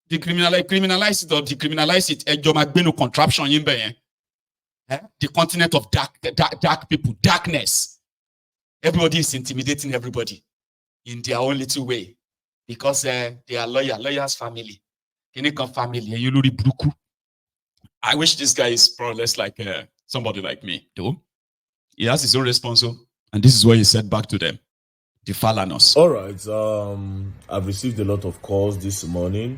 Decriminalize it or decriminalize it. Contraption the continent of dark people, darkness. Everybody is intimidating everybody in their own little way because they are lawyers family. Family. I wish this guy is more or less like somebody like me, though. He has his own responsibility, and this is what he said back to them. The Falanas. All right. I've received a lot of calls this morning.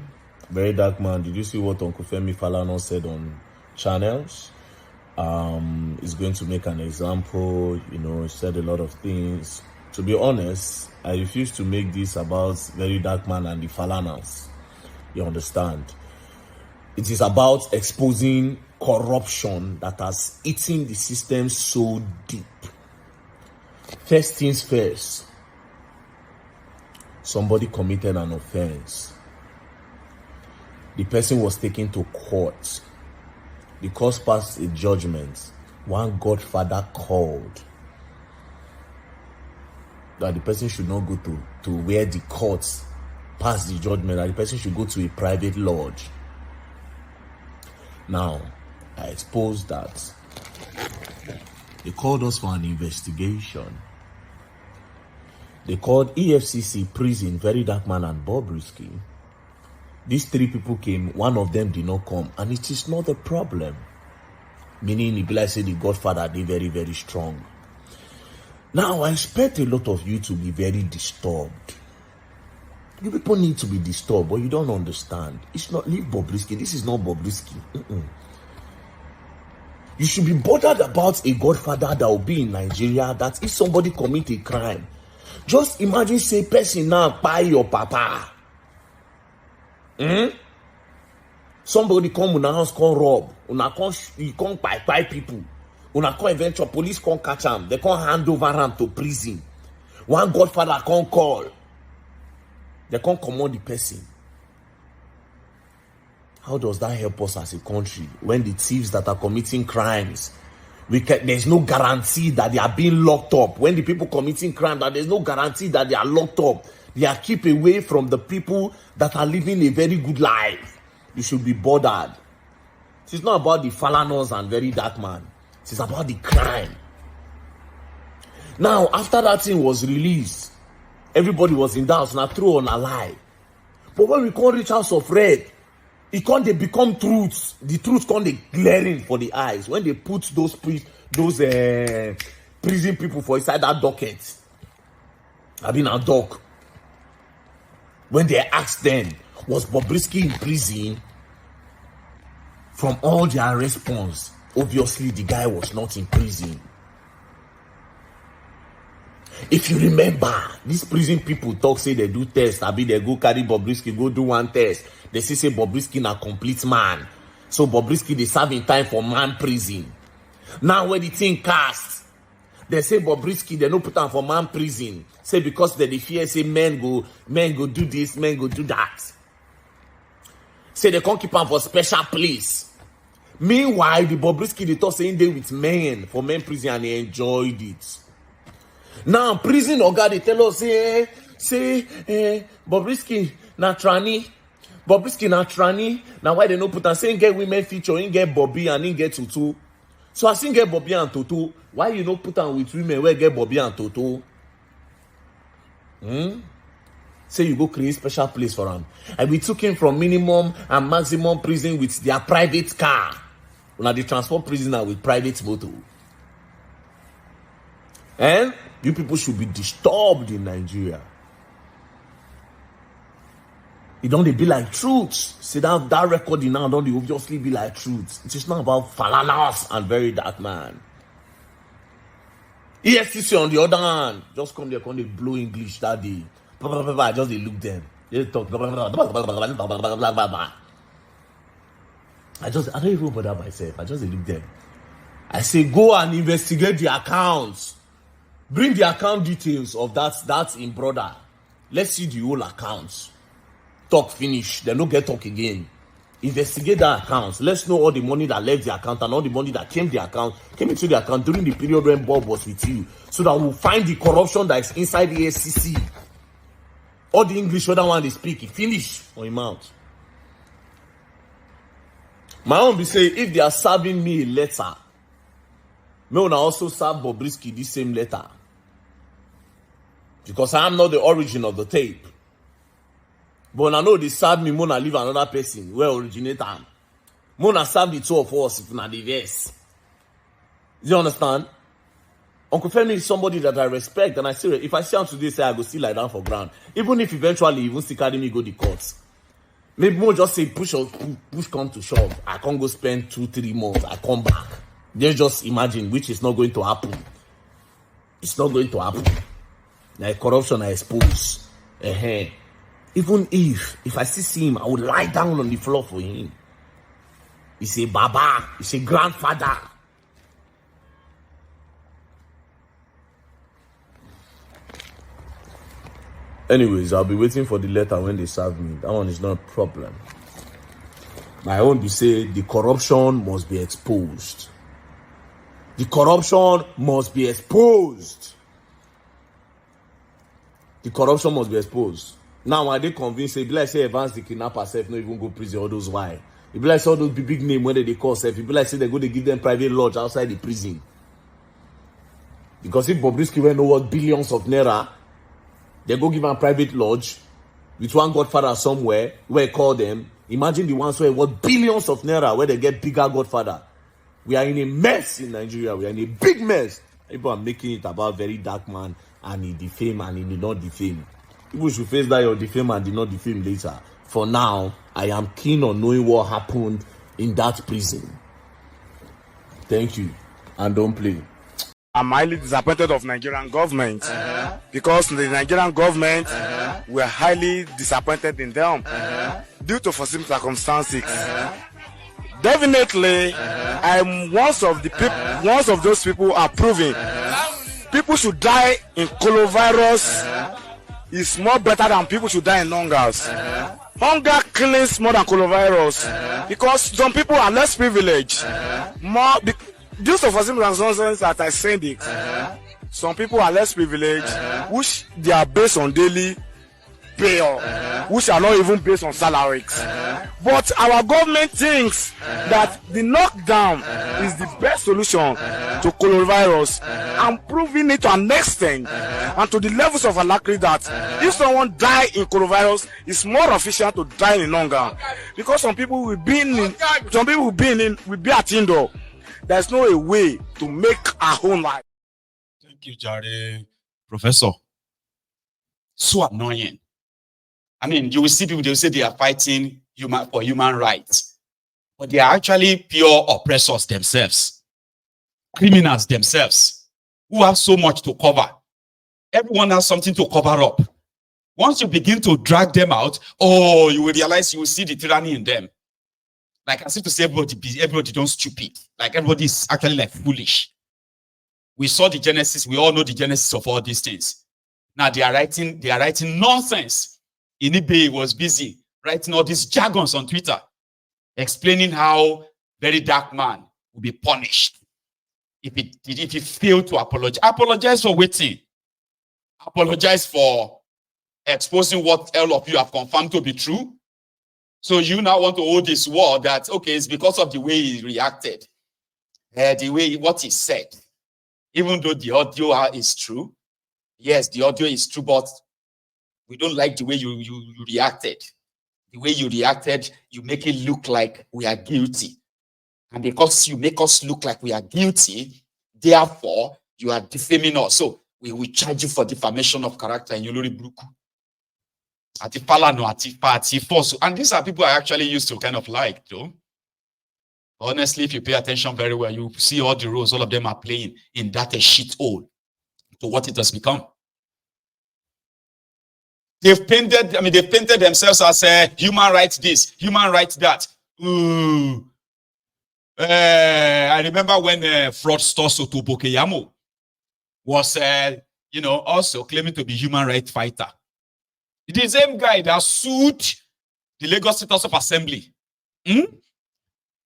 VeryDarkMan, did you see what Uncle Femi Falana said on channels? He's going to make an example. He said a lot of things. To be honest, I refuse to make this about VeryDarkMan and the Falanas. You understand? It is about exposing corruption that has eaten the system so deep. First things first. Somebody committed an offense. The person was taken to court. The court passed a judgment. One godfather called that the person should not go to where the courts passed the judgment, that the person should go to a private lodge. Now, I exposed that. They called us for an investigation. They called EFCC, prison, VeryDarkMan, and Bobrisky. These three people came, one of them did not come, and it is not a problem. Meaning, if I say the Godfather, they very, very strong. Now, I expect a lot of you to be very disturbed. You people need to be disturbed, but you don't understand. It's not, leave Bobrisky. This is not Bobrisky. You should be bothered about a Godfather that will be in Nigeria, that if somebody commit a crime, just imagine, say, person now buy your papa. Somebody come in the house, come rob. You come buy people. Una come eventually police come catch him. They come hand over him to prison. One Godfather come call. They can't command the person. How does that help us as a country when the thieves that are committing crimes, there's no guarantee that they are being locked up? When the people committing crime, that there's no guarantee that they are locked up. They are kept away from the people that are living a very good life. You should be bothered. It's not about the Falanas and VeryDarkMan. It's about the crime. Now, after that thing was released, everybody was in the house, now throw on a lie. But when we can't reach House of Red, it can't they become truths. The truth can't they glaring for the eyes. When they put those prison people for inside that docket, I mean a dock. When they asked them, was Bobrisky in prison? From all their response, obviously the guy was not in prison. If you remember, these prison people talk, say they do tests. I mean, they go carry Bobrisky, go do one test. They say Bobrisky na complete man. So Bobrisky, they serve in time for man prison. Now when the thing cast, they say Bobrisky, they no put him for man prison. Say because they fear, say men go do this, men go do that. Say they can't keep him for special place. Meanwhile, the Bobrisky, they talk saying they with men for men prison and they enjoyed it. Now, prison oga, they tell us, Bobrisky na tranny. Bobrisky na tranny. Now, why they no put and say, get women feature, in get Bobby and in get Tutu. So, I think get Bobby and Tutu. Why you no put on with women where get Bobby and Tutu? Say you go create special place for them. And we took him from minimum and maximum prison with their private car. Now, they transform prisoner with private motor. And you people should be disturbed in Nigeria. It don't be like truth. See that recording now don't obviously be like truth. It is not about Falanas and VeryDarkMan. EFCC on the other hand, just come there, come they blow English that day. I just they look them. They talk. I don't even bother myself. I just they look them. I say go and investigate the accounts. Bring the account details of that in brother. Let's see the whole accounts. Talk finish. Then no get talk again. Investigate the accounts. Let's know all the money that left the account and all the money that came into the account during the period when Bob was with you. So that we'll find the corruption that is inside the SCC. All the English other one they speak, he finish on him mouth. My own be say, if they are serving me a letter, me will also serve Bobrisky this same letter. Because I am not the origin of the tape. But I know they serve me, Mona leave another person where originate am. Mona serve the two of us if not the verse. Do you understand? Uncle Femi is somebody that I respect, and I say, if I see him today, say I go still lie down for ground. Even if eventually even still carry me go the courts. Maybe more just say push come to shove. I can't go spend 2-3 months. I come back. They just imagine, which is not going to happen. It's not going to happen. Like corruption I expose. Even if I see him, I would lie down on the floor for him. He's a baba. He's a grandfather. Anyways, I'll be waiting for the letter when they serve me. That one is not a problem. My own be say the corruption must be exposed. The corruption must be exposed. The corruption must be exposed. Now, are they convinced? If like say Evans the kidnapper self, not even go prison, all those why? If like say all those big name when they call self, if like say they go to give them private lodge outside the prison. Because if Bobrisky will know what billions of naira, they go give them a private lodge with one godfather somewhere where he call them. Imagine the ones where what billions of naira where they get bigger godfather. We are in a mess in Nigeria. We are in a big mess. People are making it about VeryDarkMan and he defame and he did not defame. People should face that your defame and did not defame later. For now, I am keen on knowing what happened in that prison. Thank you. And don't play. I'm highly disappointed of Nigerian government because the Nigerian government were highly disappointed in them due to foreseen circumstances. Definitely, I'm one of those people are proving people should die in coronavirus is more better than people should die in hungers. Hunger kills more than coronavirus because some people are less privileged. Due to foreseen circumstances that I said it, some people are less privileged, which they are based on daily pay, which are not even based on salaries. But our government thinks that the lockdown is the best solution to coronavirus and proving it to an extent and to the levels of alacrity that if someone die in coronavirus, it's more efficient to die in hunger. Because some people will be at indoor. There's no a way to make our own life. Thank you, Jare. Professor. So annoying. I mean, you will see people, they will say they are fighting for human rights. But they are actually pure oppressors themselves. Criminals themselves. Who have so much to cover. Everyone has something to cover up. Once you begin to drag them out, oh, you will realize, you will see the tyranny in them. Like as if to say everybody don't stupid. Like everybody is actually like foolish. We saw the genesis. We all know the genesis of all these things. Now they are writing nonsense. Inibe was busy writing all these jargons on Twitter, explaining how VeryDarkMan will be punished if he failed to apologize. Apologize for waiting. Apologize for exposing what all of you have confirmed to be true. So you now want to hold this war that, okay, it's because of the way he reacted, the way what he said. Even though the audio is true, yes, the audio is true, but we don't like the way you reacted. The way you reacted, you make it look like we are guilty. And because you make us look like we are guilty, therefore, you are defaming us. So we will charge you for defamation of character in Yolori Bruku. Ati Falana, ati force. And these are people I actually used to kind of like, though. Honestly, if you pay attention very well, you see all the roles all of them are playing in that a shit hole to what it has become. They've painted themselves as human rights this, human rights that. I remember when fraudster Soto Bokeyamo was, also claiming to be human rights fighter. The same guy that sued the Lagos State House of Assembly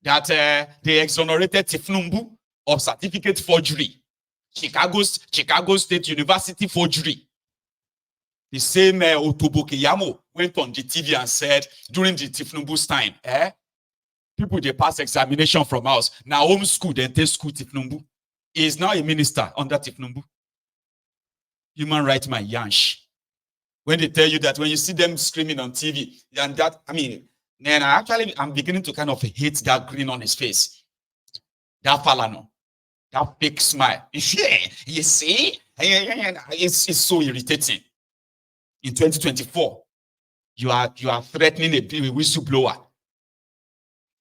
that they exonerated Tifnumbu of certificate forgery, Chicago State University forgery. The same Otobo Keyamo went on the TV and said during the Tifnumbu's time, people they pass examination from us. Now home school, then take school Tifnumbu. He is now a minister under Tifnumbu. Human rights man yansh. When they tell you that, when you see them screaming on TV, and that, I mean, then I'm beginning to kind of hate that grin on his face. That Falana, that big smile. Yeah, you see? It's so irritating. In 2024, you are threatening a whistleblower.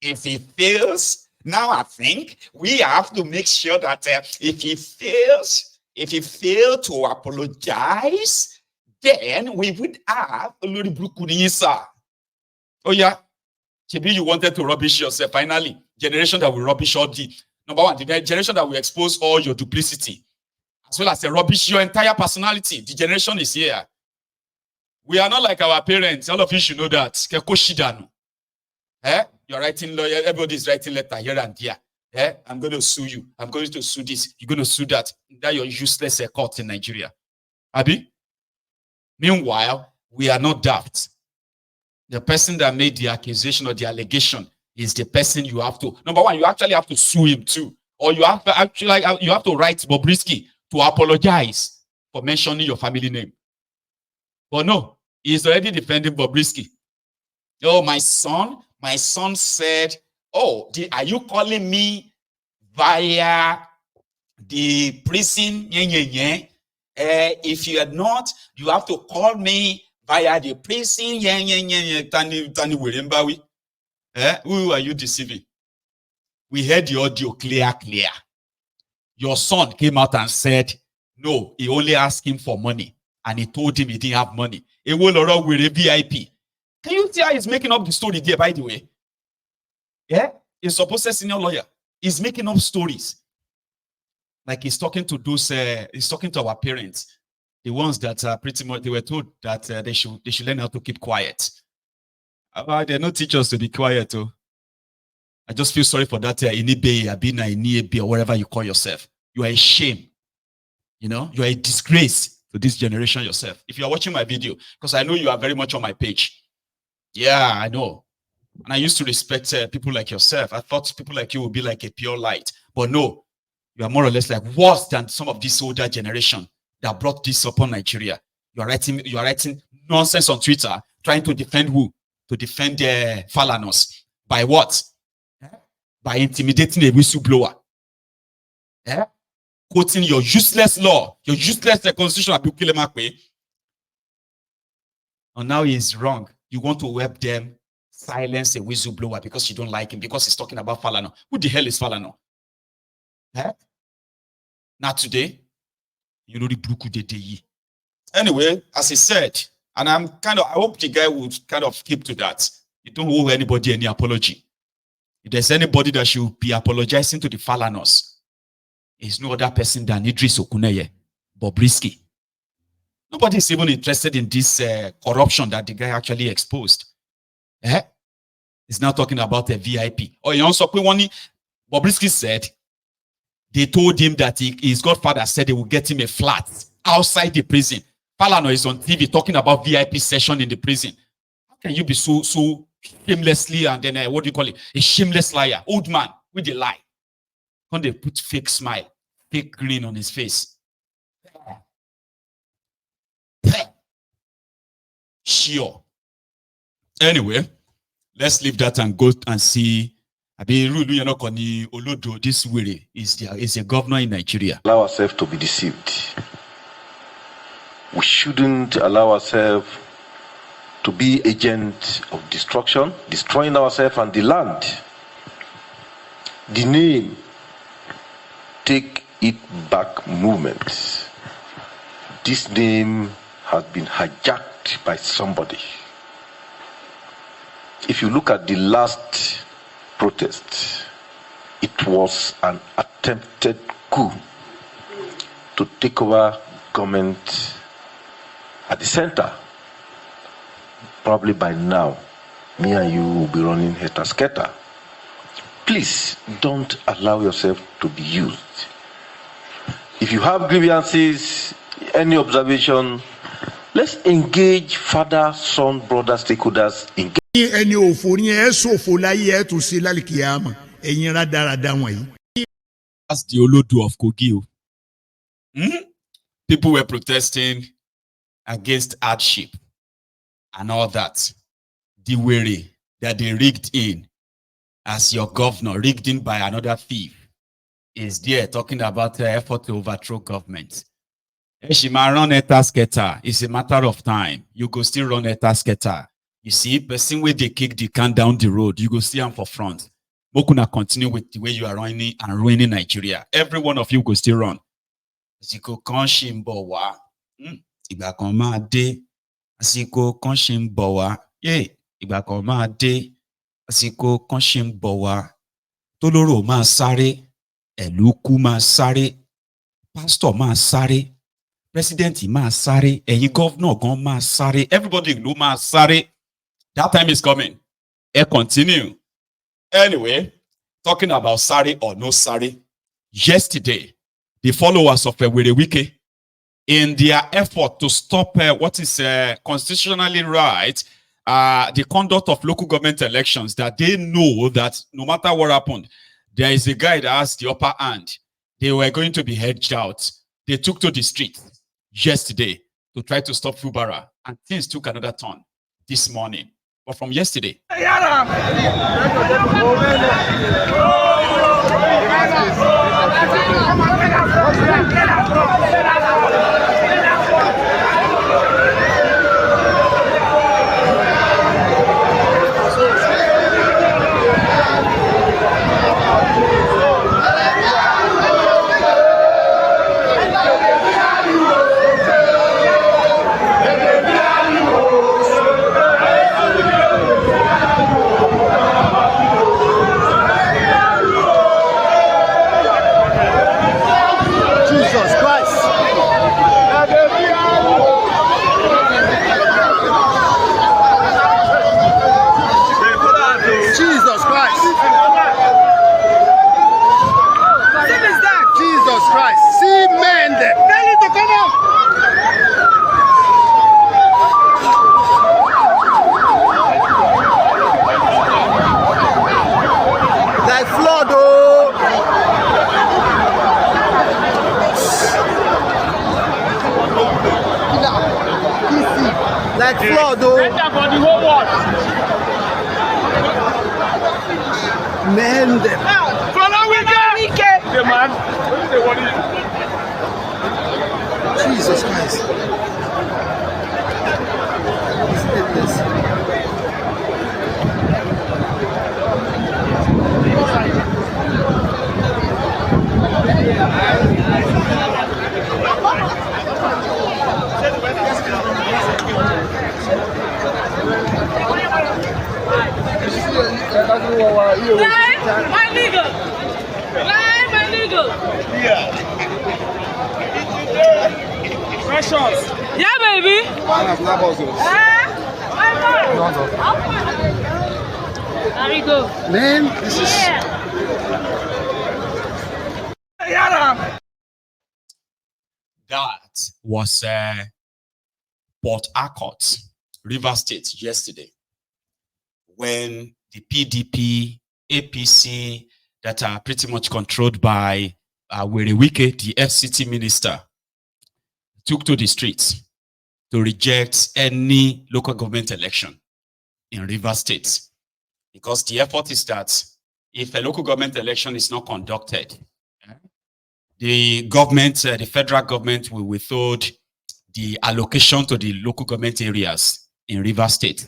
If he fails, now I think we have to make sure that if he fails to apologize, then we would have a little brukunisa. Oh yeah, maybe you wanted to rubbish yourself. Finally, generation that will rubbish all the number one, the generation that will expose all your duplicity, as well as rubbish your entire personality. The generation is here. We are not like our parents. All of you should know that. You're writing lawyer. Everybody's writing letter here and there. I'm going to sue you. I'm going to sue this. You're going to sue that. That you're useless court in Nigeria. Abi? Meanwhile, we are not daft. The person that made the accusation or the allegation is the person you have to. Number one, you actually have to sue him too, or you have to write Bobrisky to apologize for mentioning your family name. But no, he's already defending Bobrisky. Oh, my son said, oh, are you calling me via the prison? If you are not, you have to call me via the prison. Who are you deceiving? We heard the audio clear. Your son came out and said, no, he only asked him for money. And he told him he didn't have money. He will around with a VIP. Can you see how he's making up the story there, by the way? Yeah? He's supposed to be a senior lawyer. He's making up stories. Like he's talking to he's talking to our parents. The ones that pretty much, they were told that they should learn how to keep quiet. They're not teach us to be quiet. Oh. I just feel sorry for that Inibe, Abina, Iniebe, or whatever you call yourself. You are a shame. You know, you are a disgrace to this generation yourself. If you are watching my video, because I know you are very much on my page. Yeah, I know. And I used to respect people like yourself. I thought people like you would be like a pure light. But no, you are more or less like worse than some of this older generation that brought this upon Nigeria. You are writing nonsense on Twitter, trying to defend who? To defend Falanos. By what? By intimidating a whistleblower. Quoting your useless law, your useless constitution. And now he's wrong. You want to help them silence a whistleblower because you don't like him, because he's talking about Falana. Who the hell is Falana? Not today. You know the Bruku de. Anyway, as he said, and I hope the guy would kind of keep to that. You don't owe anybody any apology. If there's anybody that should be apologizing to the Falanos, is no other person than Idris Okuneye, Bobrisky. Nobody is even interested in this corruption that the guy actually exposed. He's now talking about a VIP. Oh, you also Bobrisky said they told him that his godfather said they will get him a flat outside the prison. Falana is on TV talking about VIP session in the prison. How can you be so shamelessly, and then what do you call it? A shameless liar, old man with a lie. When they put fake smile, fake grin on his face. Sure. Anyway, let's leave that and go and see. This Wiri is a governor in Nigeria. Allow ourselves to be deceived. We shouldn't allow ourselves to be agents of destruction, destroying ourselves and the land. The name Take It Back movement. This name has been hijacked by somebody. If you look at the last protest, it was an attempted coup to take over government at the center. Probably by now, me and you will be running head-to-scatter. Please don't allow yourself to be used. If you have grievances, any observation, Let's engage father, son, brother, stakeholders in. That's the Olodo of Kogi. People were protesting against hardship and all that. The worry that they rigged in as your governor, rigged in by another thief, is there talking about the effort to overthrow government. Run a tasketer. It's a matter of time. You go still run a tasketer. You see, person where they kick the can down the road, you go see them for front. Mokuna continue with the way you are running and ruining Nigeria. Every one of you go still run. Asiko konshimbo wa. Ìgbà kan máa dé. Asiko konshimbo wa. Ìgbà kan máa dé. Asiko konshimbo wa. Toloro máa sáré. Eluku máa sáré. Pastor máa sáré. President máa sáré. Ẹ̀yin governor gan máa sáré. Everybody ló máa sáré. That time is coming. Continue. Anyway, talking about sáré or no sáré. Yesterday, the followers of VeryDarkMan, in their effort to stop what is constitutionally right, the conduct of local government elections, that they know that no matter what happened, there is a guy that has the upper hand. They were going to be hedged out. They took to the street yesterday to try to stop Fubara, and things took another turn this morning. But from yesterday, like flood, though. For the whole world. Man, follow weekend. The man. Jesus Christ. My nigga! My nigga! Yeah. Precious. Yeah, baby! There we go. Man, this is... That was Port Harcourt, River State, yesterday, when the PDP, APC, that are pretty much controlled by VeryDarkMan, the FCT minister, took to the streets to reject any local government election in River State. Because the effort is that if a local government election is not conducted, the government, the federal government will withhold the allocation to the local government areas in River State,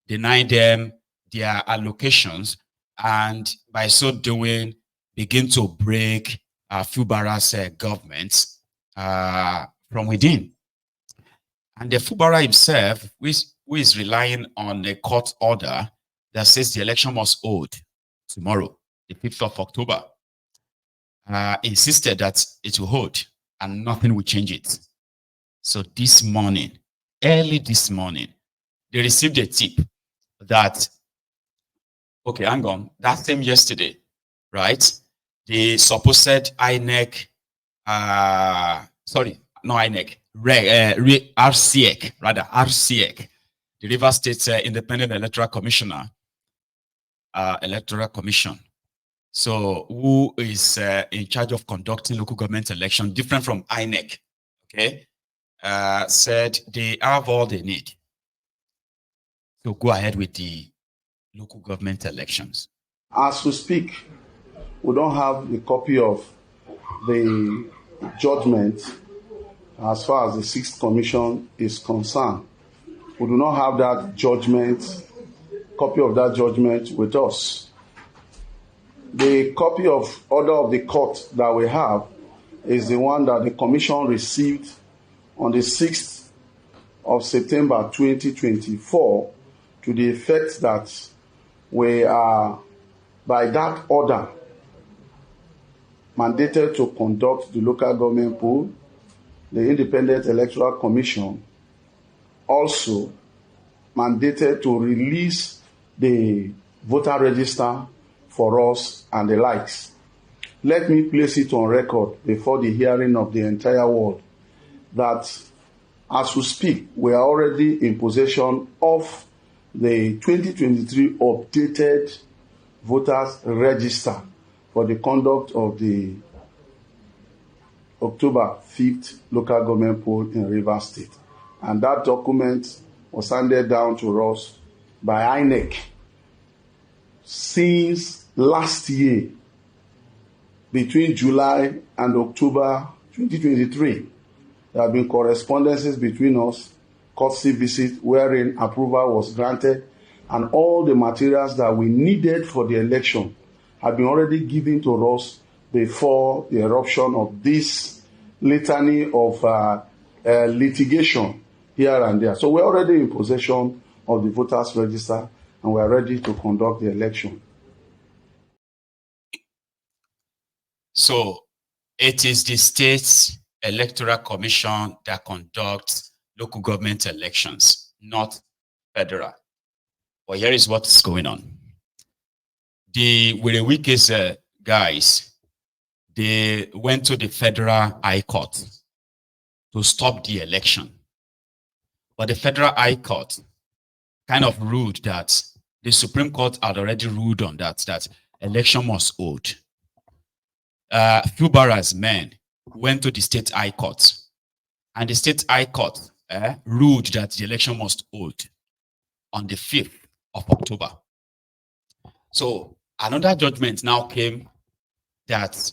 deny them their allocations, and by so doing, begin to break Fubara's government from within. And the Fubara himself, who is relying on a court order that says the election must hold tomorrow, the 5th of October, insisted that it will hold and nothing will change it. So this morning, early this morning, they received a tip that, okay, hang on, that same yesterday, right? The supposed INEC, sorry, no INEC, RCEC, the Rivers State Independent Electoral Commissioner, Electoral Commission. So who is in charge of conducting local government election, different from INEC, okay, said they have all they need to go ahead with the local government elections. As we speak, we don't have a copy of the judgment as far as the 6th Commission is concerned. We do not have that judgment, copy of that judgment with us. The copy of order of the court that we have is the one that the Commission received on the 6th of September 2024 to the effect that we are, by that order, mandated to conduct the local government poll. The Independent Electoral Commission also mandated to release the voter register for us and the likes. Let me place it on record before the hearing of the entire world that as we speak, we are already in possession of the 2023 updated voters register for the conduct of the October 5th local government poll in Rivers State. And that document was handed down to us by INEC since last year, between July and October 2023. There have been correspondences between us, courtesy visit wherein approval was granted, and all the materials that we needed for the election have been already given to us before the eruption of this litany of litigation here and there. So we're already in possession of the voters register and we're ready to conduct the election. So it is the State Electoral Commission that conducts local government elections, not federal. But here is what's going on. The VeryDarkMan guys, they went to the Federal High Court to stop the election. But the Federal High Court kind of ruled that the Supreme Court had already ruled on that election must hold. Fubara's men went to the State High Court, and the State High Court ruled that the election must hold on the 5th of October. So another judgment now came that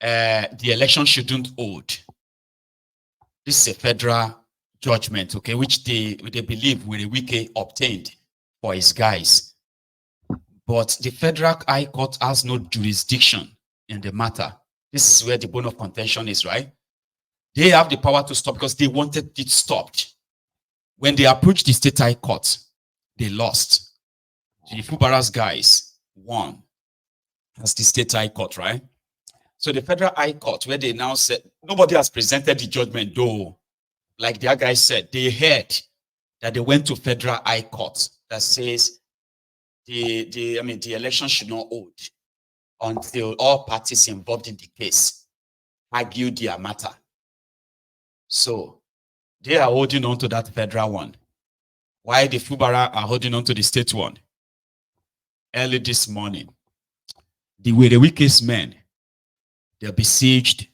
the election shouldn't hold. This is a federal judgment, okay, which they believe VeryDarkMan obtained for his guys. But the Federal High Court has no jurisdiction in the matter. This is where the bone of contention is, right? They have the power to stop because they wanted it stopped. When they approached the State High Court, they lost. The Fubara's guys won. That's the State High Court, right? So the Federal High Court, where they now said, nobody has presented the judgment, though. Like their guys said, they heard that they went to Federal High Court that says the election should not hold until all parties involved in the case argue their matter. So they are holding on to that federal one, while the Fubara are holding on to the state one. Early this morning, the VeryDarkMan men, they besieged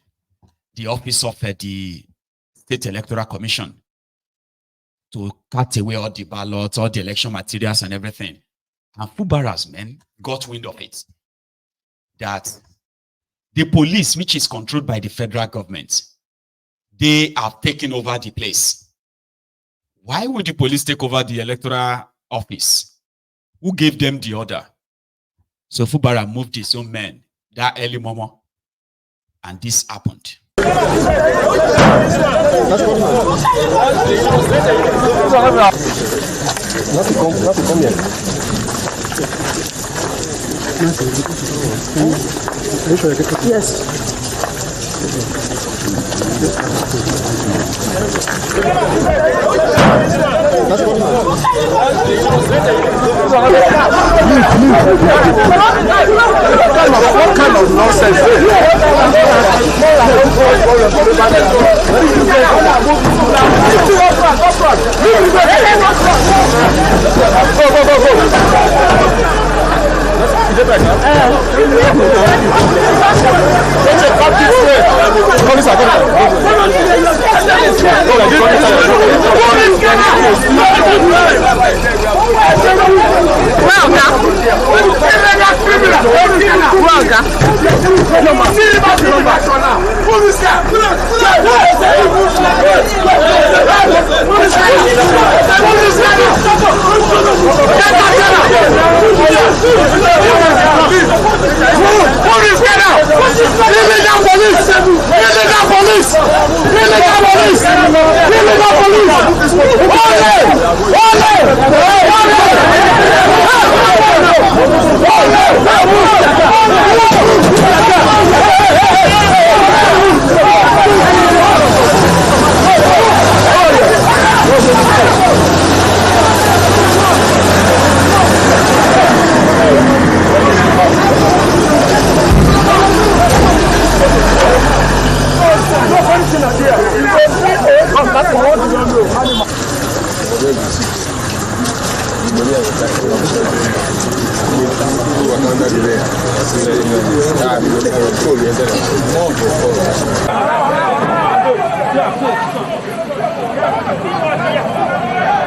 the office of the State Electoral Commission to cut away all the ballots, all the election materials and everything. And Fubara's men got wind of it, that the police, which is controlled by the federal government, they have taken over the place. Why would the police take over the electoral office? Who gave them the order? So Fubara moved his own men that early moment, and this happened. Yes. What kind of nonsense?